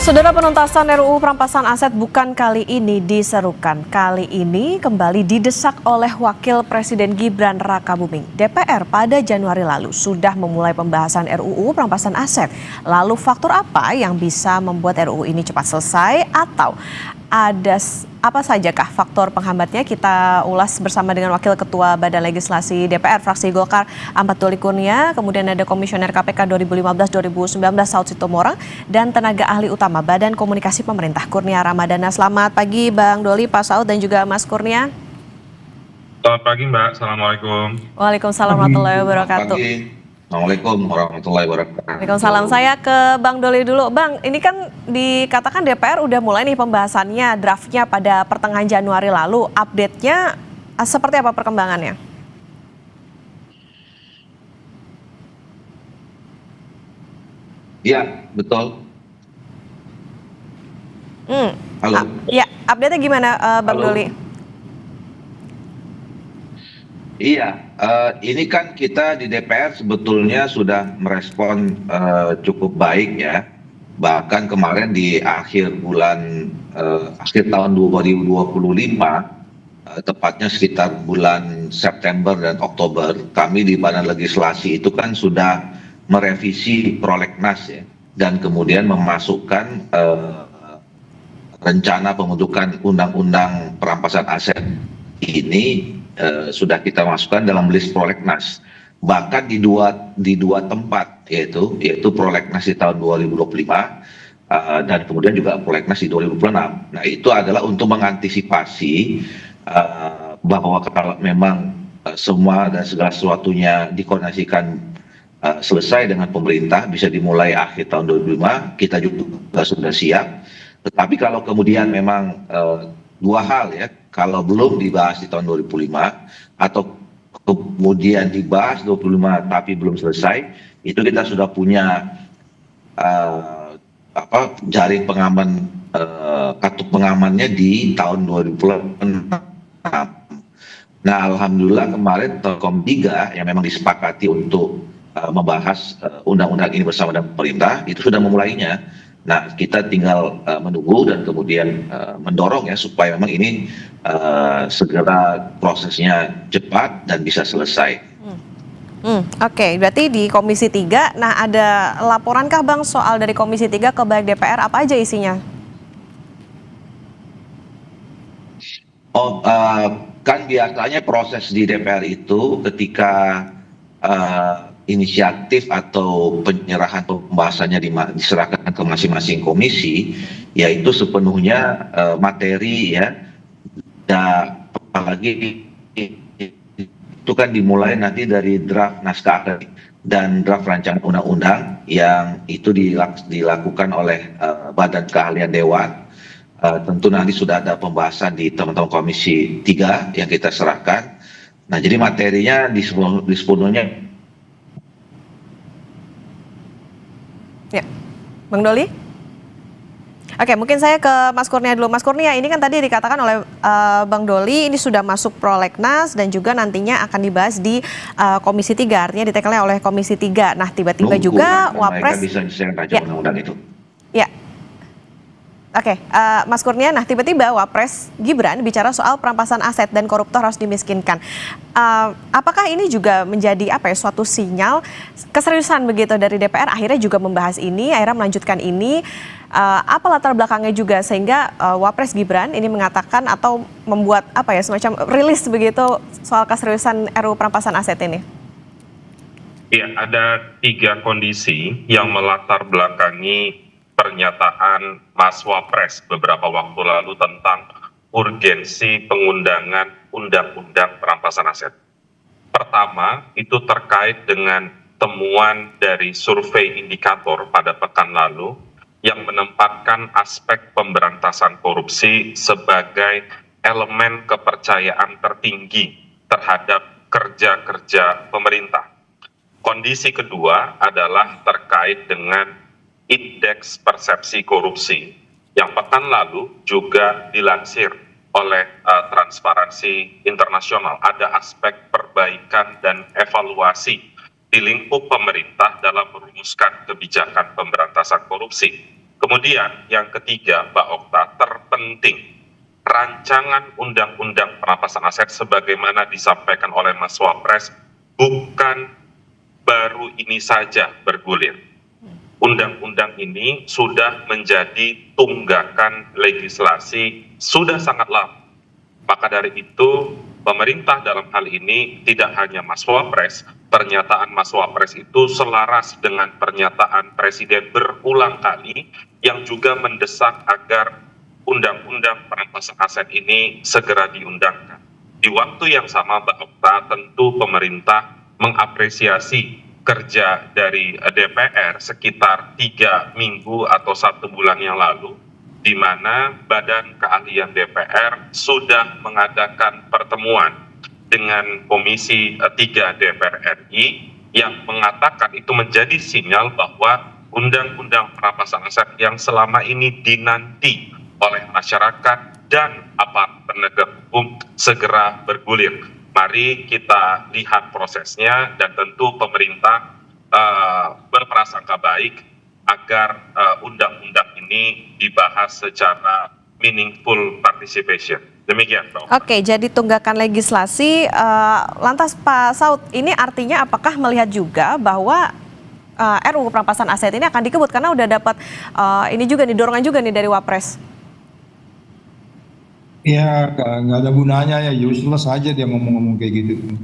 Saudara, penuntasan RUU perampasan aset bukan kali ini diserukan. Kali ini kembali didesak oleh Wakil Presiden Gibran Rakabuming. DPR pada Januari lalu sudah memulai pembahasan RUU perampasan aset. Lalu faktor apa yang bisa membuat RUU ini cepat selesai atau ada apa sajakah faktor penghambatnya? Kita ulas bersama dengan Wakil Ketua Badan Legislasi DPR fraksi Golkar Ahmad Doli Kurnia, kemudian ada Komisioner KPK 2015-2019 Saud Sitomorang, dan tenaga ahli utama Badan Komunikasi Pemerintah Kurnia Ramadana. Selamat pagi Bang Doli, Pak Saud, dan juga Mas Kurnia. Selamat pagi Mbak, Assalamualaikum. Waalaikumsalam warahmatullahi wabarakatuh. Assalamualaikum warahmatullahi wabarakatuh. Waalaikumsalam. Saya ke Bang Doli dulu. Bang, ini kan dikatakan DPR udah mulai nih pembahasannya, draftnya pada pertengahan Januari lalu. Update-nya seperti apa perkembangannya? Iya, betul. Halo. Ya, update-nya gimana Bang Halo. Doli? Iya, ini kan kita di DPR sebetulnya sudah merespon cukup baik ya. Bahkan kemarin di akhir tahun 2025, tepatnya sekitar bulan September dan Oktober, kami di Badan Legislasi itu kan sudah merevisi Prolegnas ya, dan kemudian memasukkan rencana pembentukan undang-undang perampasan aset ini sudah kita masukkan dalam list prolegnas, bahkan di dua tempat, yaitu prolegnas di tahun 2025 dan kemudian juga prolegnas di 2026. Nah, itu adalah untuk mengantisipasi bahwa kalau memang semua dan segala sesuatunya dikoordinasikan selesai dengan pemerintah, bisa dimulai akhir tahun 2025, kita juga sudah siap. Tetapi kalau kemudian memang dua hal ya, kalau belum dibahas di tahun 2005 atau kemudian dibahas 2025 tapi belum selesai, itu kita sudah punya jaring pengaman, kartu pengamannya di tahun 2026. Nah, alhamdulillah kemarin Telkom 3 yang memang disepakati untuk membahas undang-undang ini bersama dengan pemerintah itu sudah memulainya. Nah, kita tinggal menunggu dan kemudian mendorong ya supaya memang ini segera prosesnya cepat dan bisa selesai. Oke, berarti di Komisi 3, nah ada laporankah Bang soal dari Komisi 3 ke baik DPR, apa aja isinya? Kan biasanya proses di DPR itu ketika inisiatif atau penyerahan pembahasannya diserahkan ke masing-masing komisi, yaitu sepenuhnya materi ya, dan apalagi itu kan dimulai nanti dari draft naskah akademik dan draft rancangan undang-undang yang itu dilakukan oleh Badan Keahlian Dewan. Tentu nanti sudah ada pembahasan di teman-teman Komisi 3 yang kita serahkan. Nah, jadi materinya sepenuhnya. Ya, Bang Doli? Oke, mungkin saya ke Mas Kurnia dulu. Mas Kurnia, ini kan tadi dikatakan oleh Bang Doli, ini sudah masuk prolegnas dan juga nantinya akan dibahas di Komisi 3, artinya ditekelnya oleh Komisi 3. Nah, tiba-tiba juga Wapres... Mereka bisa disahkan rancangan undang-undang itu. Ya. Oke, Mas Kurnia, nah tiba-tiba Wapres Gibran bicara soal perampasan aset dan koruptor harus dimiskinkan. Apakah ini juga menjadi suatu sinyal keseriusan begitu dari DPR akhirnya juga membahas ini, akhirnya melanjutkan ini? Apa latar belakangnya juga sehingga Wapres Gibran ini mengatakan atau membuat semacam rilis begitu soal keseriusan RUU perampasan aset ini? Iya, ada 3 kondisi yang melatar belakangi pernyataan Mas Wapres beberapa waktu lalu tentang urgensi pengundangan undang-undang perampasan aset. Pertama, itu terkait dengan temuan dari survei indikator pada pekan lalu yang menempatkan aspek pemberantasan korupsi sebagai elemen kepercayaan tertinggi terhadap kerja-kerja pemerintah. Kondisi kedua adalah terkait dengan indeks persepsi korupsi yang pekan lalu juga dilansir oleh Transparansi Internasional. Ada aspek perbaikan dan evaluasi di lingkup pemerintah dalam merumuskan kebijakan pemberantasan korupsi. Kemudian yang ketiga, Mbak Okta, terpenting rancangan undang-undang perampasan aset sebagaimana disampaikan oleh Mas Wapres bukan baru ini saja bergulir. Undang-undang ini sudah menjadi tunggakan legislasi sudah sangat lama. Maka dari itu, pemerintah dalam hal ini tidak hanya Mas Wapres, pernyataan Mas Wapres itu selaras dengan pernyataan Presiden berulang kali yang juga mendesak agar undang-undang perampasan aset ini segera diundangkan. Di waktu yang sama, Mbak Okta, tentu pemerintah mengapresiasi kerja dari DPR sekitar 3 minggu atau 1 bulan yang lalu, di mana Badan Keahlian DPR sudah mengadakan pertemuan dengan Komisi 3 DPR RI yang mengatakan itu menjadi sinyal bahwa undang-undang perampasan aset yang selama ini dinanti oleh masyarakat dan aparat penegak hukum segera bergulir. Mari kita lihat prosesnya dan tentu pemerintah berprasangka baik agar undang-undang ini dibahas secara meaningful participation. Demikian, Pak. Oke, jadi tunggakan legislasi. Lantas Pak Saud, ini artinya apakah melihat juga bahwa RUU perampasan aset ini akan dikebut karena udah dapat ini juga nih dorongan juga nih dari Wapres? Ya, nggak ada gunanya ya, useless aja dia ngomong-ngomong kayak gitu.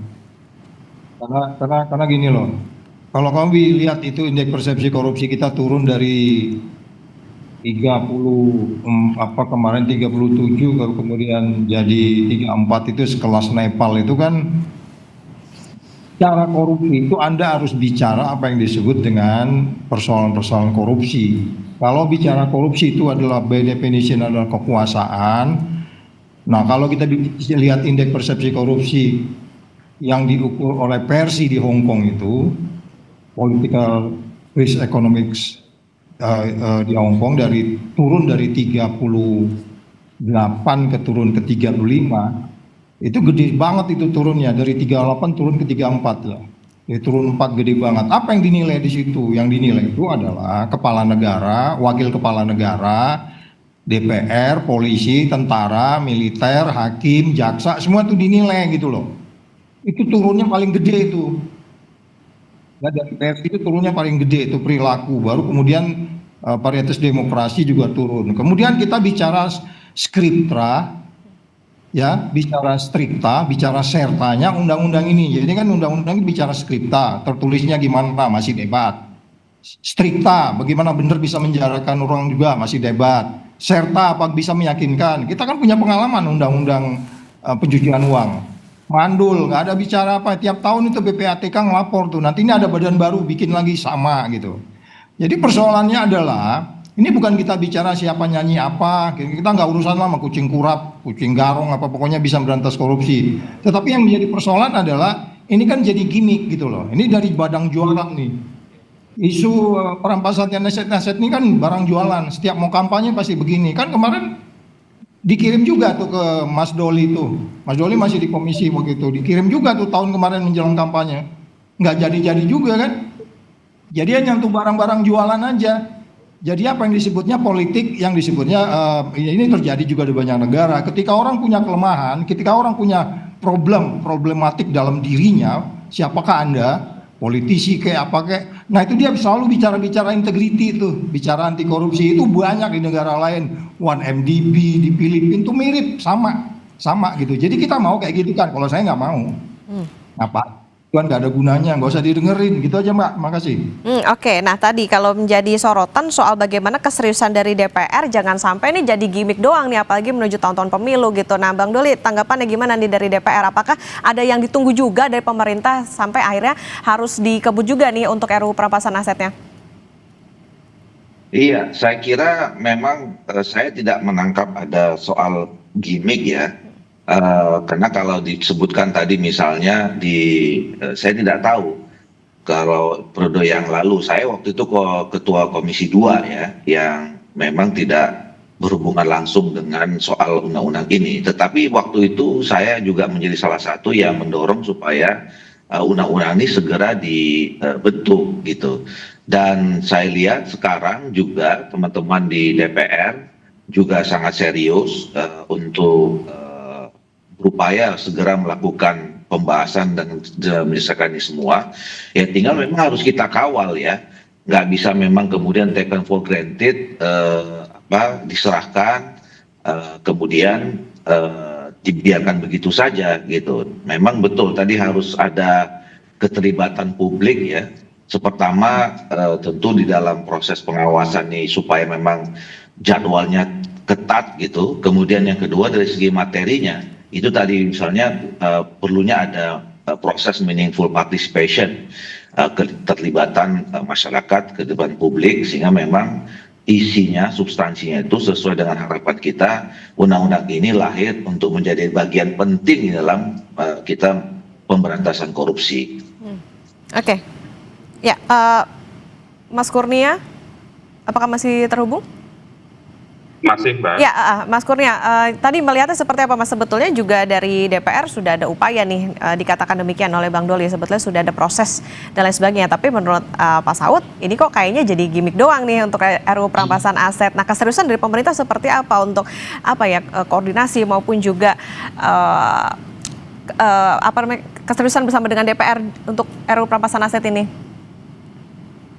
Karena gini loh, kalau kamu lihat itu indeks persepsi korupsi kita turun dari 30 kemarin 37 kalau kemudian jadi 34 itu sekelas Nepal itu kan. Cara korupsi itu Anda harus bicara apa yang disebut dengan persoalan-persoalan korupsi. Kalau bicara korupsi itu adalah by definition adalah kekuasaan. Nah, kalau kita lihat indeks persepsi korupsi yang diukur oleh Persi di Hong Kong itu, political risk economics di Hong Kong turun dari 38 turun ke 35, itu gede banget itu turunnya, dari 38 turun ke 34 ya. Turun 4 gede banget. Apa yang dinilai di situ? Yang dinilai itu adalah kepala negara, wakil kepala negara, DPR, polisi, tentara, militer, hakim, jaksa, semua itu dinilai gitu loh. Itu turunnya paling gede itu. Ya, dari PRT itu turunnya paling gede itu perilaku. Baru kemudian varietas demokrasi juga turun. Kemudian kita bicara skriptra, ya, bicara strikta, bicara sertanya undang-undang ini. Jadi kan undang-undang ini bicara skripta, tertulisnya gimana masih debat. Strikta, bagaimana benar bisa menjarakan orang juga masih debat. Serta apa bisa meyakinkan. Kita kan punya pengalaman undang-undang pencucian uang. Mandul, nggak ada bicara apa. Tiap tahun itu PPATK ngelapor tuh. Nanti ini ada badan baru bikin lagi sama gitu. Jadi persoalannya adalah ini bukan kita bicara siapa nyanyi apa. Kita nggak urusan sama kucing kurap, kucing garong apa pokoknya bisa berantas korupsi. Tetapi yang menjadi persoalan adalah ini kan jadi gimmick gitu loh. Ini dari badang jualan nih. Isu perampasan aset ini kan barang jualan. Setiap mau kampanye pasti begini. Kan kemarin dikirim juga tuh ke Mas Doli tuh. Mas Doli masih di komisi waktu itu. Dikirim juga tuh tahun kemarin menjelang kampanye. Nggak jadi-jadi juga kan. Jadi hanya untuk barang-barang jualan aja. Jadi apa yang disebutnya politik, yang disebutnya ini terjadi juga di banyak negara. Ketika orang punya kelemahan, ketika orang punya problematik dalam dirinya, siapakah Anda? Politisi kayak apa kayak, nah itu dia selalu bicara integriti itu, bicara anti korupsi itu banyak di negara lain, 1MDB di Filipina itu mirip sama gitu. Jadi kita mau kayak gitu kan, kalau saya nggak mau, apa? Tuhan nggak ada gunanya, nggak usah didengerin, gitu aja Mbak, makasih. Oke, nah tadi kalau menjadi sorotan soal bagaimana keseriusan dari DPR, jangan sampai ini jadi gimmick doang nih, apalagi menuju tahun-tahun pemilu gitu. Nah Bang Doli, tanggapannya gimana nih dari DPR? Apakah ada yang ditunggu juga dari pemerintah sampai akhirnya harus dikebut juga nih untuk RUU perampasan asetnya? Iya, saya kira memang saya tidak menangkap ada soal gimmick ya. Karena kalau disebutkan tadi misalnya saya tidak tahu kalau periode yang lalu saya waktu itu ketua Komisi 2 ya, yang memang tidak berhubungan langsung dengan soal undang-undang ini. Tetapi waktu itu saya juga menjadi salah satu yang mendorong supaya undang-undang ini segera dibentuk gitu. Dan saya lihat sekarang juga teman-teman di DPR juga sangat serius untuk berupaya segera melakukan pembahasan dan menyelesaikan ini semua. Ya tinggal memang harus kita kawal ya, nggak bisa memang kemudian taken for granted, diserahkan kemudian dibiarkan begitu saja gitu. Memang betul tadi harus ada keterlibatan publik ya. Pertama tentu di dalam proses pengawasan ini supaya memang jadwalnya ketat gitu. Kemudian yang kedua dari segi materinya itu tadi misalnya perlunya ada proses meaningful participation, keterlibatan masyarakat, keterlibatan publik, sehingga memang isinya, substansinya itu sesuai dengan harapan kita. Undang-undang ini lahir untuk menjadi bagian penting di dalam kita pemberantasan korupsi. Oke. Ya, Mas Kurnia, apakah masih terhubung? Masih, Mbak. Ya, Mas Kurnia, tadi melihatnya seperti apa Mas? Sebetulnya juga dari DPR sudah ada upaya nih, dikatakan demikian oleh Bang Doli, sebetulnya sudah ada proses dan lain sebagainya. Tapi menurut Pak Saud, ini kok kayaknya jadi gimmick doang nih untuk RUU perampasan aset. Nah, keseriusan dari pemerintah seperti apa untuk koordinasi maupun juga keseriusan bersama dengan DPR untuk RUU perampasan aset ini?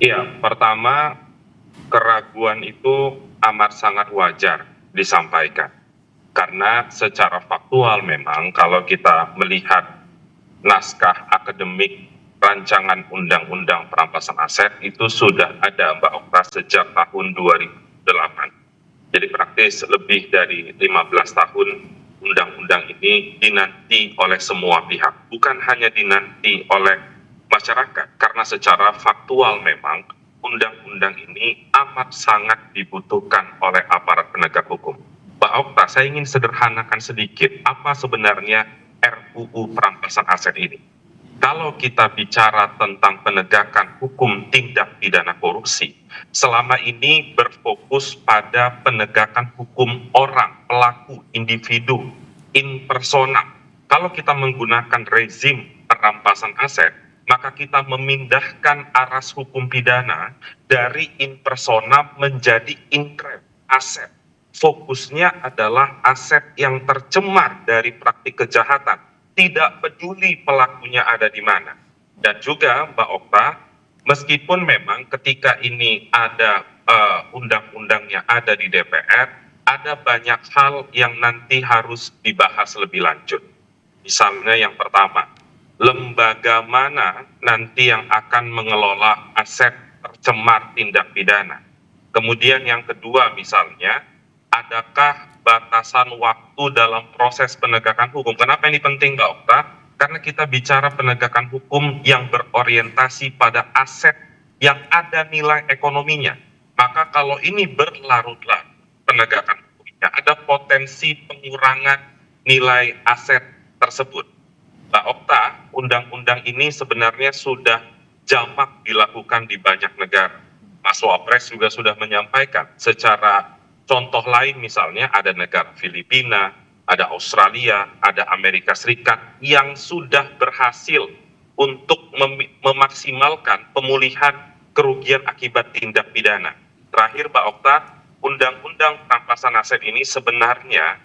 Iya, pertama keraguan itu amat sangat wajar disampaikan. Karena secara faktual memang kalau kita melihat naskah akademik rancangan undang-undang perampasan aset itu sudah ada, Mbak Okta, sejak tahun 2008. Jadi praktis lebih dari 15 tahun undang-undang ini dinanti oleh semua pihak. Bukan hanya dinanti oleh masyarakat, karena secara faktual memang undang-undang ini amat sangat dibutuhkan oleh aparat penegak hukum. Mbak Okta, saya ingin sederhanakan sedikit apa sebenarnya RUU perampasan aset ini. Kalau kita bicara tentang penegakan hukum tindak pidana korupsi, selama ini berfokus pada penegakan hukum orang, pelaku, individu, in persona. Kalau kita menggunakan rezim perampasan aset, maka kita memindahkan aras hukum pidana dari in persona menjadi in rem, aset. Fokusnya adalah aset yang tercemar dari praktik kejahatan, tidak peduli pelakunya ada di mana. Dan juga Mbak Okta, meskipun memang ketika ini ada undang-undangnya ada di DPR, ada banyak hal yang nanti harus dibahas lebih lanjut. Misalnya yang pertama, lembaga mana nanti yang akan mengelola aset tercemar tindak pidana. Kemudian yang kedua misalnya, adakah batasan waktu dalam proses penegakan hukum? Kenapa ini penting, Mbak Okta? Karena kita bicara penegakan hukum yang berorientasi pada aset yang ada nilai ekonominya. Maka kalau ini berlarut-larut penegakan hukumnya, ada potensi pengurangan nilai aset tersebut. Mbak Okta, undang-undang ini sebenarnya sudah jamak dilakukan di banyak negara. Mas Wapres juga sudah menyampaikan secara contoh lain, misalnya ada negara Filipina, ada Australia, ada Amerika Serikat yang sudah berhasil untuk memaksimalkan pemulihan kerugian akibat tindak pidana. Terakhir Mbak Okta, undang-undang perampasan aset ini sebenarnya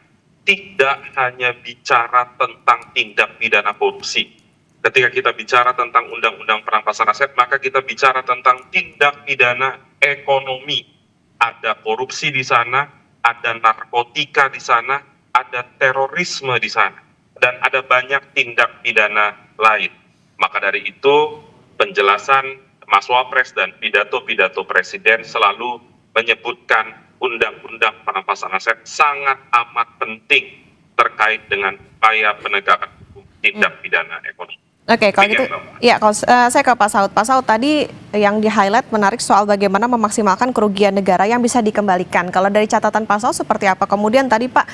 tidak hanya bicara tentang tindak pidana korupsi. Ketika kita bicara tentang undang-undang perampasan aset, maka kita bicara tentang tindak pidana ekonomi. Ada korupsi di sana, ada narkotika di sana, ada terorisme di sana, dan ada banyak tindak pidana lain. Maka dari itu, penjelasan Mas Wapres dan pidato-pidato Presiden selalu menyebutkan undang-undang perampasan aset sangat amat penting terkait dengan upaya penegakan hukum tindak pidana ekonomi. Oke, kalau gitu, ya kalau saya ke Pak Saud. Pak Saud, tadi yang di-highlight menarik soal bagaimana memaksimalkan kerugian negara yang bisa dikembalikan. Kalau dari catatan Pak Saud seperti apa? Kemudian tadi Pak,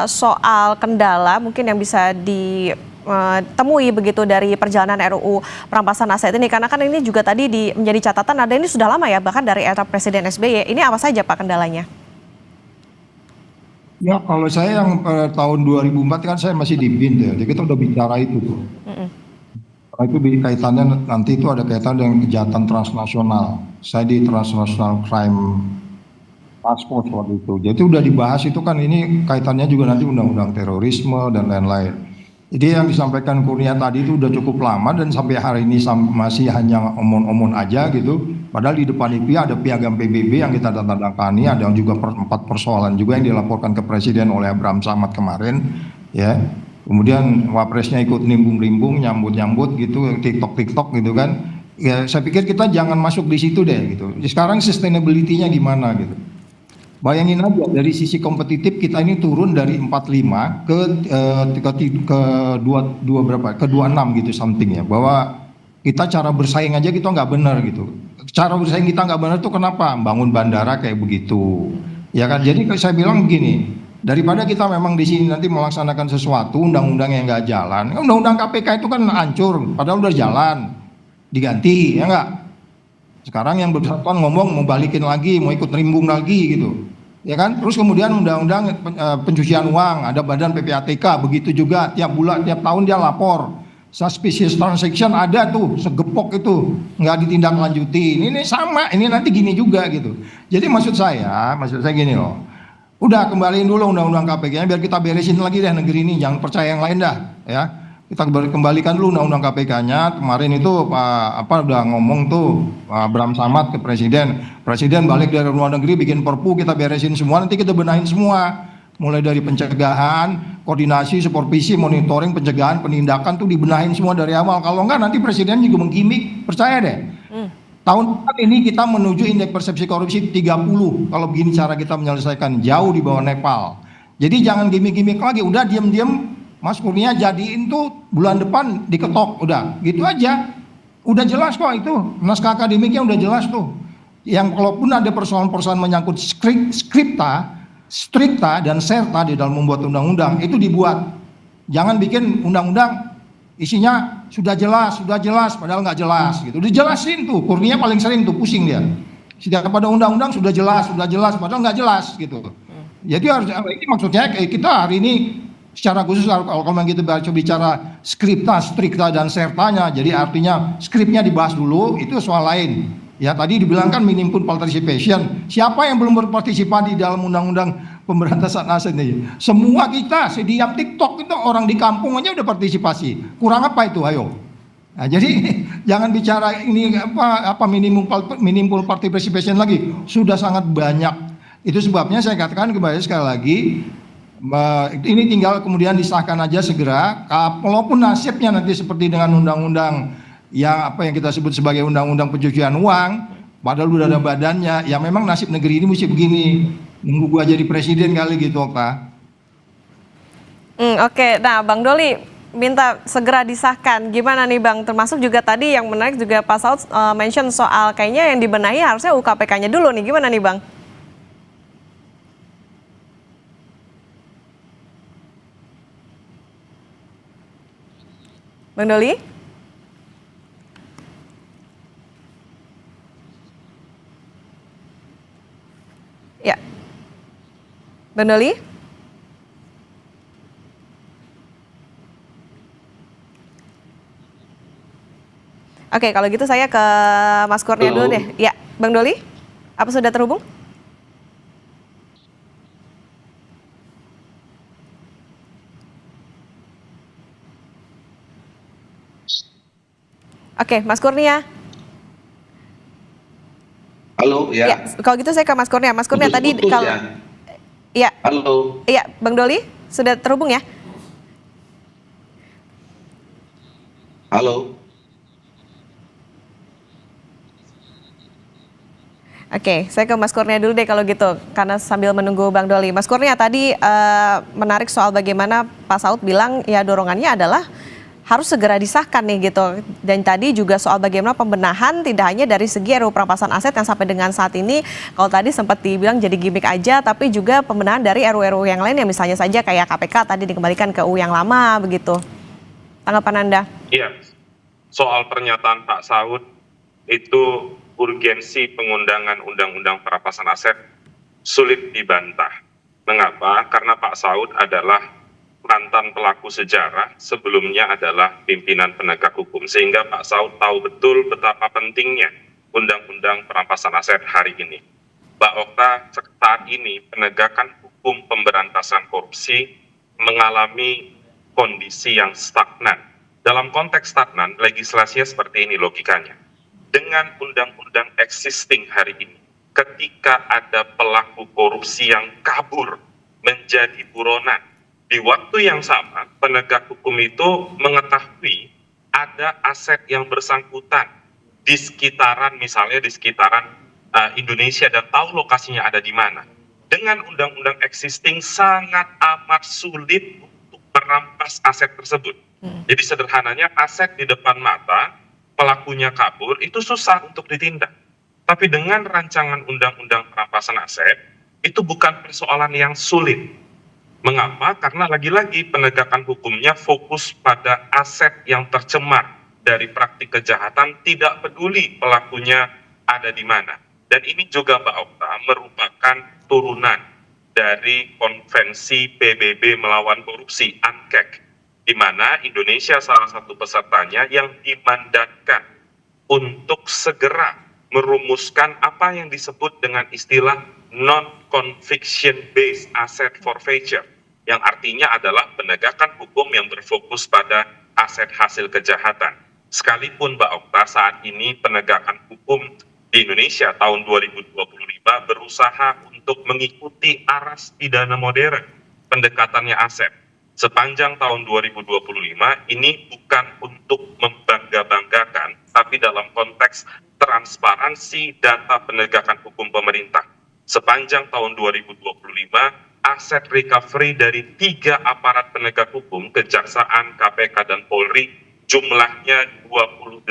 soal kendala mungkin yang bisa ditemui begitu dari perjalanan RUU perampasan aset ini, karena kan ini juga tadi menjadi catatan ada ini sudah lama ya, bahkan dari era Presiden SBY. Ini apa saja Pak kendalanya? Ya kalau saya yang tahun 2004 kan saya masih di BIN ya, jadi kita udah bicara itu tuh. Karena itu kaitannya nanti itu ada kaitan dengan kejahatan transnasional. Saya di Transnational Crime Task Force waktu itu. Jadi udah dibahas itu kan, ini kaitannya juga nanti undang-undang terorisme dan lain-lain. Jadi yang disampaikan Kurnia tadi itu udah cukup lama dan sampai hari ini masih hanya omong-omong aja gitu. Padahal di depan itu ada piagam PBB yang kita tanda-tangani, ada juga 4 persoalan juga yang dilaporkan ke Presiden oleh Abraham Samad kemarin, ya. Kemudian Wapresnya ikut nimbung-nimbung, nyambut-nyambut gitu, TikTok gitu kan. Ya saya pikir kita jangan masuk di situ deh gitu. Sekarang sustainability-nya gimana gitu. Bayangin aja dari sisi kompetitif kita ini turun dari 45 ke 26 gitu something ya, bahwa kita cara bersaing aja kita nggak benar gitu. Cara bersaing kita nggak benar tuh kenapa? Bangun bandara kayak begitu, ya kan? Jadi saya bilang begini, daripada kita memang di sini nanti melaksanakan sesuatu undang-undang yang nggak jalan, undang-undang KPK itu kan hancur, padahal udah jalan, diganti ya nggak? Sekarang yang bersangkutan ngomong mau balikin lagi, mau ikut rimbung lagi gitu, ya kan? Terus kemudian undang-undang pencucian uang, ada badan PPATK, begitu juga tiap bulan, tiap tahun dia lapor. Suspicious transaction ada tuh, segepok itu, nggak ditindaklanjuti. Ini sama, ini nanti gini juga gitu. Jadi maksud saya gini loh. Udah kembaliin dulu undang-undang KPK-nya biar kita beresin lagi deh negeri ini, jangan percaya yang lain dah, ya. Kita kembalikan dulu undang-undang KPK-nya. Kemarin itu udah ngomong tuh Abraham Samad ke Presiden balik dari luar negeri bikin perpu, kita beresin semua, nanti kita benahin semua. Mulai dari pencegahan, koordinasi, supervisi, monitoring, pencegahan, penindakan tuh dibenahin semua dari awal. Kalau enggak nanti Presiden juga menggimik, percaya deh. Tahun depan ini kita menuju indeks persepsi korupsi 30. Kalau begini cara kita menyelesaikan, jauh di bawah Nepal. Jadi jangan gimik-gimik lagi, udah diam-diam Mas Kurnia jadiin tuh bulan depan diketok, udah gitu aja. Udah jelas kok itu, naskah akademiknya udah jelas tuh. Yang kalaupun ada persoalan-persoalan menyangkut strikta dan serta di dalam membuat undang-undang itu dibuat. Jangan bikin undang-undang isinya sudah jelas padahal nggak jelas gitu. Dijelasin tuh, Kurnia paling sering tuh pusing dia. Setiap pada undang-undang sudah jelas padahal nggak jelas gitu. Jadi harus, ini maksudnya kita hari ini secara khusus kalau kita bicara strikta dan sertanya, jadi artinya skripnya dibahas dulu, itu soal lain. Ya tadi dibilang kan meaningful participation. Siapa yang belum berpartisipasi di dalam undang-undang pemberantasan aset ini? Semua kita, setiap TikTok itu orang di kampung aja udah partisipasi. Kurang apa itu? Ayo. Nah, jadi jangan bicara ini apa meaningful participation lagi. Sudah sangat banyak. Itu sebabnya saya katakan kembali sekali lagi, ini tinggal kemudian disahkan aja segera. Walaupun nasibnya nanti seperti dengan undang-undang yang kita sebut sebagai undang-undang pencucian uang, padahal udah ada badannya, ya memang nasib negeri ini mesti begini, nunggu gua jadi presiden kali gitu, Okta. Oke, nah Bang Doli minta segera disahkan, gimana nih Bang? Termasuk juga tadi yang menarik juga Pak Saud mention soal kayaknya yang dibenahi harusnya UKPK-nya dulu nih, gimana nih Bang? Bang Doli? Ya, Bang Doli? Oke, kalau gitu saya ke Mas Kurnia dulu deh. Ya, Bang Doli, apa sudah terhubung? Oke, Mas Kurnia. Halo, ya. Ya, kalau gitu saya ke Mas Kurnia. Mas Kurnia tadi kalau ya. Halo. Iya, Bang Doli sudah terhubung ya? Halo. Oke, saya ke Mas Kurnia dulu deh kalau gitu, karena sambil menunggu Bang Doli. Mas Kurnia tadi menarik soal bagaimana Pak Saud bilang ya dorongannya adalah harus segera disahkan nih gitu. Dan tadi juga soal bagaimana pembenahan tidak hanya dari segi RUU perampasan aset yang sampai dengan saat ini, kalau tadi sempat dibilang jadi gimmick aja, tapi juga pembenahan dari RUU yang lain yang misalnya saja kayak KPK tadi dikembalikan ke UU yang lama begitu. Tanggapan Anda? Iya, soal pernyataan Pak Saud itu urgensi pengundangan undang-undang perampasan aset sulit dibantah. Mengapa? Karena Pak Saud adalah mantan pelaku sejarah, sebelumnya adalah pimpinan penegak hukum. Sehingga Pak Saud tahu betul betapa pentingnya Undang-Undang Perampasan Aset hari ini. Mbak Okta, saat ini penegakan hukum pemberantasan korupsi mengalami kondisi yang stagnan. Dalam konteks stagnan, legislasinya seperti ini logikanya. Dengan undang-undang existing hari ini, ketika ada pelaku korupsi yang kabur menjadi buronan, di waktu yang sama penegak hukum itu mengetahui ada aset yang bersangkutan di sekitaran, misalnya di sekitaran Indonesia, dan tahu lokasinya ada di mana. Dengan undang-undang existing sangat amat sulit untuk merampas aset tersebut. Jadi sederhananya aset di depan mata, pelakunya kabur, itu susah untuk ditindak. Tapi dengan rancangan undang-undang perampasan aset, itu bukan persoalan yang sulit. Mengapa? Karena lagi-lagi penegakan hukumnya fokus pada aset yang tercemar dari praktik kejahatan, tidak peduli pelakunya ada di mana. Dan ini juga Mbak Okta merupakan turunan dari konvensi PBB melawan korupsi, ANKEK, di mana Indonesia salah satu pesertanya yang dimandatkan untuk segera merumuskan apa yang disebut dengan istilah non-conviction based asset forfeiture, yang artinya adalah penegakan hukum yang berfokus pada aset hasil kejahatan. Sekalipun Mbak Okta saat ini penegakan hukum di Indonesia tahun 2025 berusaha untuk mengikuti aras pidana modern pendekatannya aset. Sepanjang tahun 2025 ini bukan untuk membangga-banggakan, tapi dalam konteks transparansi data penegakan hukum pemerintah. Sepanjang tahun 2025, aset recovery dari 3 aparat penegak hukum, Kejaksaan, KPK, dan Polri, jumlahnya 28,6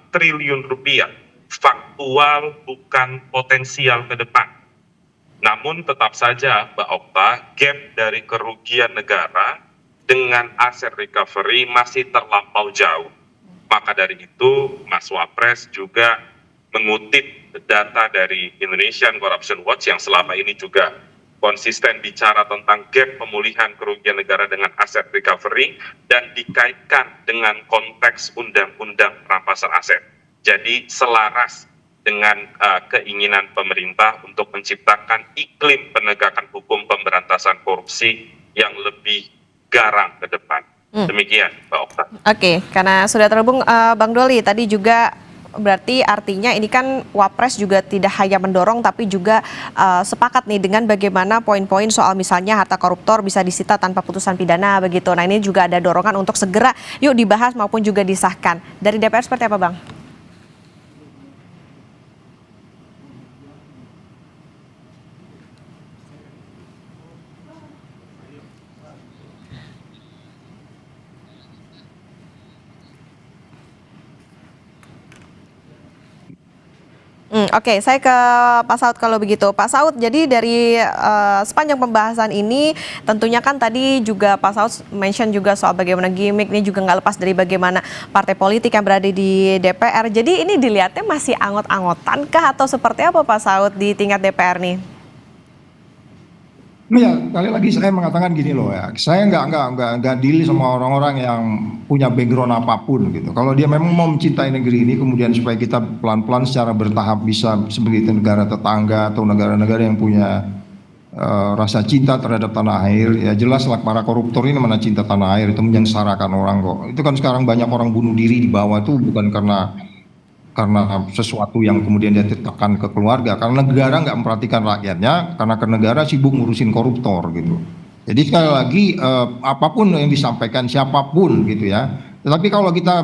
triliun rupiah. Faktual, bukan potensial ke depan. Namun tetap saja Mbak Okta, gap dari kerugian negara dengan aset recovery masih terlampau jauh. Maka dari itu Mas Wapres juga mengutip data dari Indonesian Corruption Watch yang selama ini juga konsisten bicara tentang gap pemulihan kerugian negara dengan aset recovery dan dikaitkan dengan konteks undang-undang perampasan aset. Jadi selaras dengan keinginan pemerintah untuk menciptakan iklim penegakan hukum pemberantasan korupsi yang lebih garang ke depan. Demikian, Mbak Okta. Oke, karena sudah terhubung Bang Doli, tadi juga berarti artinya ini kan Wapres juga tidak hanya mendorong tapi juga sepakat nih dengan bagaimana poin-poin soal misalnya harta koruptor bisa disita tanpa putusan pidana begitu. Nah ini juga ada dorongan untuk segera yuk dibahas maupun juga disahkan. Dari DPR seperti apa Bang? Oke, saya ke Pak Saud kalau begitu. Pak Saud, jadi dari sepanjang pembahasan ini tentunya kan tadi juga Pak Saud mention juga soal bagaimana gimmick ini juga nggak lepas dari bagaimana partai politik yang berada di DPR. Jadi ini dilihatnya masih angot-angotan kah atau seperti apa Pak Saud di tingkat DPR nih? Ya, kali lagi saya mengatakan gini loh ya, saya nggak deal sama orang-orang yang punya background apapun gitu. Kalau dia memang mau mencintai negeri ini, kemudian supaya kita pelan-pelan secara bertahap bisa seperti negara tetangga atau negara-negara yang punya rasa cinta terhadap tanah air, ya jelaslah para koruptor ini mana cinta tanah air, itu menyengsarakan orang kok. Itu kan sekarang banyak orang bunuh diri di bawah itu bukan karena sesuatu yang kemudian dia tekan ke keluarga, karena negara nggak memperhatikan rakyatnya, karena negara sibuk ngurusin koruptor gitu. Jadi sekali lagi apapun yang disampaikan siapapun gitu ya, tetapi kalau kita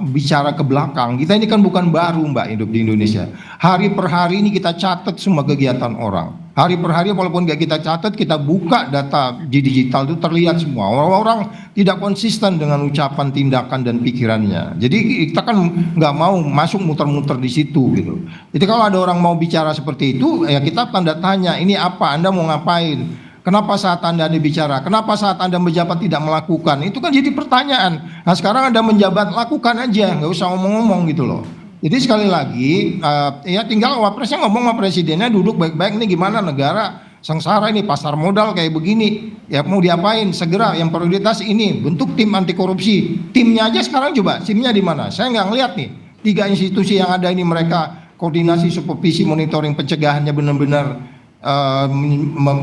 bicara ke belakang, kita ini kan bukan baru Mbak hidup di Indonesia. Hari per hari ini kita catat semua kegiatan orang. Hari per hari walaupun nggak kita catat, kita buka data di digital itu terlihat semua. Orang-orang tidak konsisten dengan ucapan, tindakan, dan pikirannya. Jadi kita kan nggak mau masuk muter-muter di situ gitu. Jadi kalau ada orang mau bicara seperti itu, ya kita tanda tanya, ini apa? Anda mau ngapain? Kenapa saat Anda bicara? Kenapa saat Anda menjabat tidak melakukan? Itu kan jadi pertanyaan. Nah sekarang Anda menjabat, lakukan aja, nggak usah ngomong-ngomong gitu loh. Jadi sekali lagi ya tinggal Wapresnya ngomong sama presidennya, duduk baik-baik, ini gimana negara sengsara ini pasar modal kayak begini, ya mau diapain? Segera yang prioritas ini bentuk tim anti korupsi. Timnya aja sekarang coba, timnya di mana? Saya nggak ngeliat nih. 3 institusi yang ada ini mereka koordinasi, supervisi, monitoring, pencegahannya benar-benar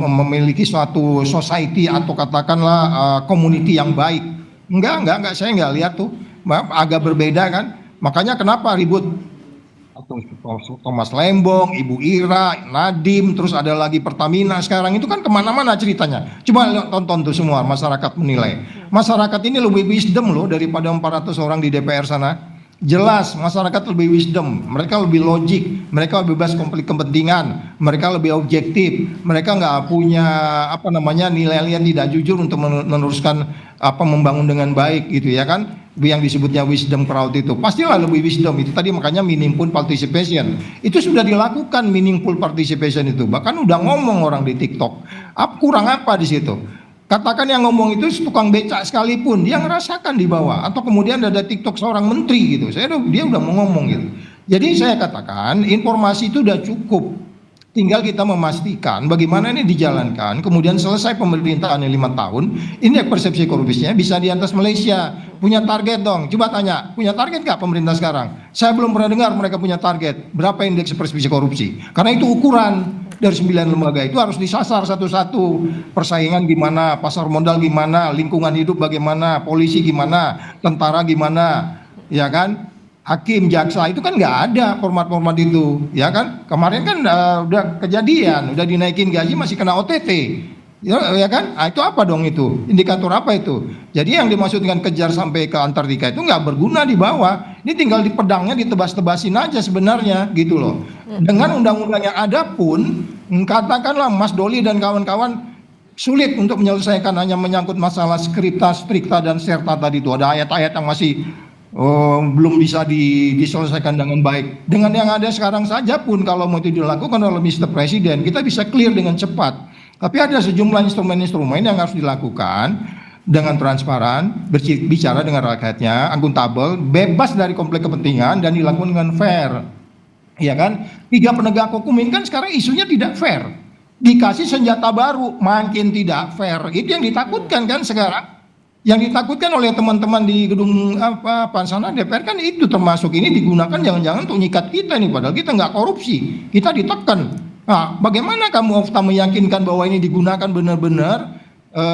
memiliki suatu society atau katakanlah community yang baik. Enggak, saya nggak lihat tuh. Agak berbeda kan. Makanya kenapa ribut Thomas Lembong, Ibu Ira, Nadiem, terus ada lagi Pertamina sekarang itu kan kemana-mana ceritanya. Coba tonton tuh semua, masyarakat menilai. Masyarakat ini lebih wisdom loh daripada 400 orang di DPR sana. Jelas masyarakat lebih wisdom, mereka lebih logik, mereka lebih bebas konflik kepentingan, mereka lebih objektif, mereka nggak punya nilai-nilai yang tidak jujur untuk meneruskan membangun dengan baik gitu ya kan, yang disebutnya wisdom crowd itu pastilah lebih wisdom itu tadi, makanya meaningful participation itu sudah dilakukan, meaningful participation itu bahkan udah ngomong orang di TikTok. Kurang apa di situ? Katakan yang ngomong itu tukang becak sekalipun, dia ngerasakan di bawah. Atau kemudian ada TikTok seorang menteri gitu, dia udah mau ngomong gitu. Jadi saya katakan informasi itu udah cukup. Tinggal kita memastikan bagaimana ini dijalankan, kemudian selesai pemerintahannya 5 tahun, indeks persepsi korupsinya bisa di atas Malaysia. Punya target dong, coba tanya, punya target nggak pemerintah sekarang? Saya belum pernah dengar mereka punya target, berapa indeks persepsi korupsi. Karena itu ukuran. Dari 9 lembaga itu harus disasar satu-satu. Persaingan gimana, pasar modal gimana, lingkungan hidup bagaimana, polisi gimana, tentara gimana, ya kan? Hakim, jaksa itu kan nggak ada format-format itu, ya kan? Kemarin kan udah kejadian, udah dinaikin gaji masih kena OTT. Ya kan? Itu apa dong itu? Indikator apa itu? Jadi yang dimaksud dengan kejar sampai ke Antartika itu nggak berguna di bawah. Ini tinggal di pedangnya ditebas-tebasin aja sebenarnya gitu loh. Dengan undang-undang yang ada pun, katakanlah Mas Doli dan kawan-kawan sulit untuk menyelesaikan hanya menyangkut masalah skripta, strikta dan serta tadi itu. Ada ayat-ayat yang masih belum bisa diselesaikan dengan baik. Dengan yang ada sekarang saja pun kalau mau itu dilakukan oleh Mr. Presiden, kita bisa clear dengan cepat. Tapi ada sejumlah instrumen-instrumen yang harus dilakukan dengan transparan, bicara dengan rakyatnya, akuntabel, bebas dari konflik kepentingan dan dilakukan dengan fair. Ya kan? 3 penegak hukum ini kan sekarang isunya tidak fair. Dikasih senjata baru, makin tidak fair. Itu yang ditakutkan kan sekarang. Yang ditakutkan oleh teman-teman di gedung sana DPR kan itu, termasuk ini digunakan jangan-jangan untuk nyikat kita nih, padahal kita nggak korupsi, kita ditekan. Nah, bagaimana kamu Ofta meyakinkan bahwa ini digunakan benar-benar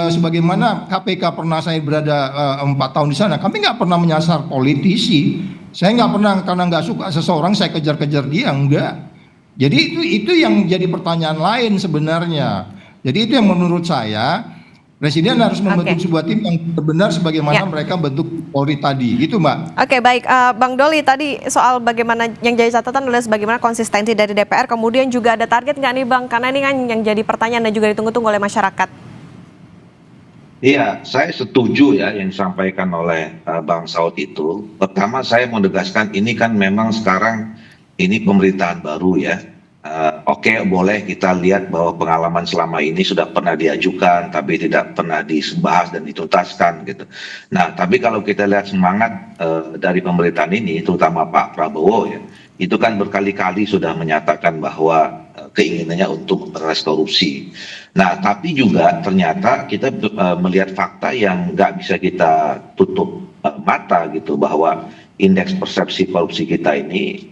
sebagaimana KPK pernah saya berada 4 tahun di sana, kami nggak pernah menyasar politisi. Saya nggak pernah karena nggak suka seseorang saya kejar-kejar dia, enggak. Jadi itu yang jadi pertanyaan lain sebenarnya. Jadi itu yang menurut saya Presiden harus membentuk sebuah tim yang benar sebagaimana mereka bentuk Polri tadi, gitu Mbak. Oke, baik, Bang Doli tadi soal bagaimana yang jadi catatan adalah bagaimana konsistensi dari DPR, kemudian juga ada target nggak nih Bang? Karena ini kan yang jadi pertanyaan dan juga ditunggu-tunggu oleh masyarakat. Iya, saya setuju ya yang disampaikan oleh Bang Saud itu. Pertama saya mau tegaskan ini kan memang sekarang ini pemerintahan baru ya. Oke, boleh kita lihat bahwa pengalaman selama ini sudah pernah diajukan tapi tidak pernah dibahas dan dituntaskan gitu. Nah, tapi kalau kita lihat semangat dari pemerintahan ini, terutama Pak Prabowo ya, itu kan berkali-kali sudah menyatakan bahwa keinginannya untuk memberantas korupsi. Nah, tapi juga ternyata kita melihat fakta yang nggak bisa kita tutup mata gitu, bahwa indeks persepsi korupsi kita ini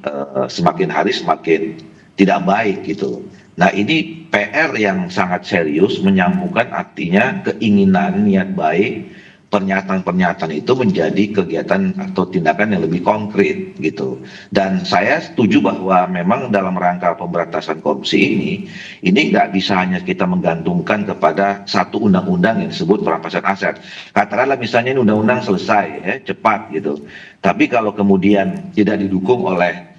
semakin hari semakin tidak baik gitu. Nah, ini PR yang sangat serius, menyambungkan artinya keinginan, niat baik, pernyataan-pernyataan itu menjadi kegiatan atau tindakan yang lebih konkret gitu. Dan saya setuju bahwa memang dalam rangka pemberantasan korupsi ini nggak bisa hanya kita menggantungkan kepada satu undang-undang yang disebut perampasan aset. Katakanlah misalnya ini undang-undang selesai ya, cepat gitu. Tapi kalau kemudian tidak didukung oleh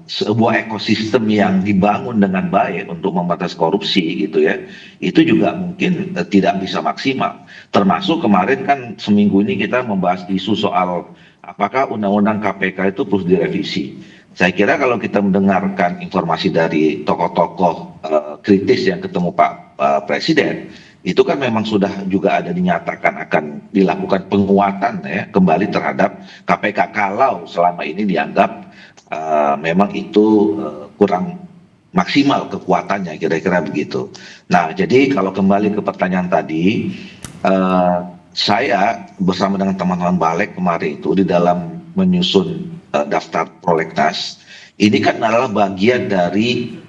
sebuah ekosistem yang dibangun dengan baik untuk memberantas korupsi gitu ya, itu juga mungkin tidak bisa maksimal. Termasuk kemarin kan seminggu ini kita membahas isu soal apakah undang-undang KPK itu perlu direvisi. Saya kira kalau kita mendengarkan informasi dari tokoh-tokoh kritis yang ketemu Pak Presiden, itu kan memang sudah juga ada dinyatakan akan dilakukan penguatan ya kembali terhadap KPK kalau selama ini dianggap memang itu kurang maksimal kekuatannya, kira-kira begitu. Nah, jadi kalau kembali ke pertanyaan tadi, saya bersama dengan teman-teman Balik kemarin itu di dalam menyusun daftar prolegnas, ini kan adalah bagian dari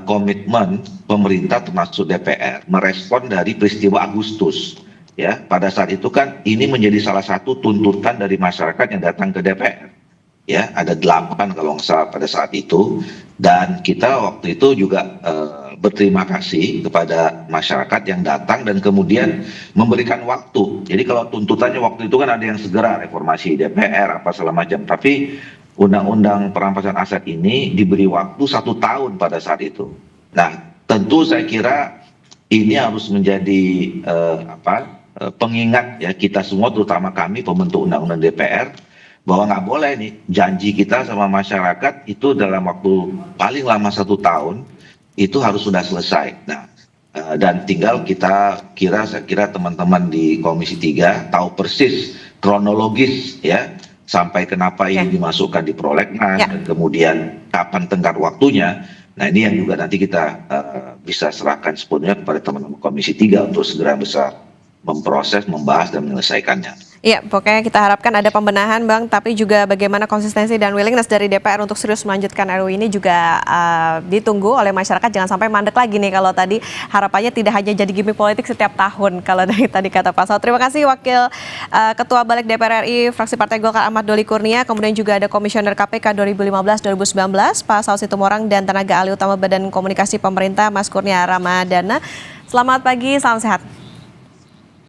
komitmen pemerintah termasuk DPR merespon dari peristiwa Agustus. Ya, pada saat itu kan ini menjadi salah satu tuntutan dari masyarakat yang datang ke DPR. Ya, ada 8 kalau nggak salah pada saat itu, dan kita waktu itu juga berterima kasih kepada masyarakat yang datang dan kemudian memberikan waktu. Jadi kalau tuntutannya waktu itu kan ada yang segera reformasi DPR apa segala macam, tapi undang-undang perampasan aset ini diberi waktu 1 tahun pada saat itu. Nah, tentu saya kira ini harus menjadi pengingat ya kita semua, terutama kami pembentuk undang-undang DPR, bahwa nggak boleh nih janji kita sama masyarakat itu dalam waktu paling lama 1 tahun itu harus sudah selesai. Nah, dan tinggal saya kira teman-teman di Komisi 3 tahu persis kronologis ya sampai kenapa ini dimasukkan di prolegnas dan kemudian kapan tenggat waktunya. Nah, ini yang juga nanti kita bisa serahkan sepenuhnya kepada teman-teman Komisi 3 untuk segera bisa memproses, membahas, dan menyelesaikannya. Iya, pokoknya kita harapkan ada pembenahan, Bang, tapi juga bagaimana konsistensi dan willingness dari DPR untuk serius melanjutkan RUU ini juga ditunggu oleh masyarakat. Jangan sampai mandek lagi nih, kalau tadi harapannya tidak hanya jadi gimmick politik setiap tahun, kalau dari tadi kata Pak Saud. Terima kasih Wakil Ketua Balik DPR RI, fraksi Partai Golkar Ahmad Doli Kurnia, kemudian juga ada Komisioner KPK 2015-2019, Pak Saud Situmorang, dan tenaga ahli utama Badan Komunikasi Pemerintah, Mas Kurnia Ramadana. Selamat pagi, salam sehat.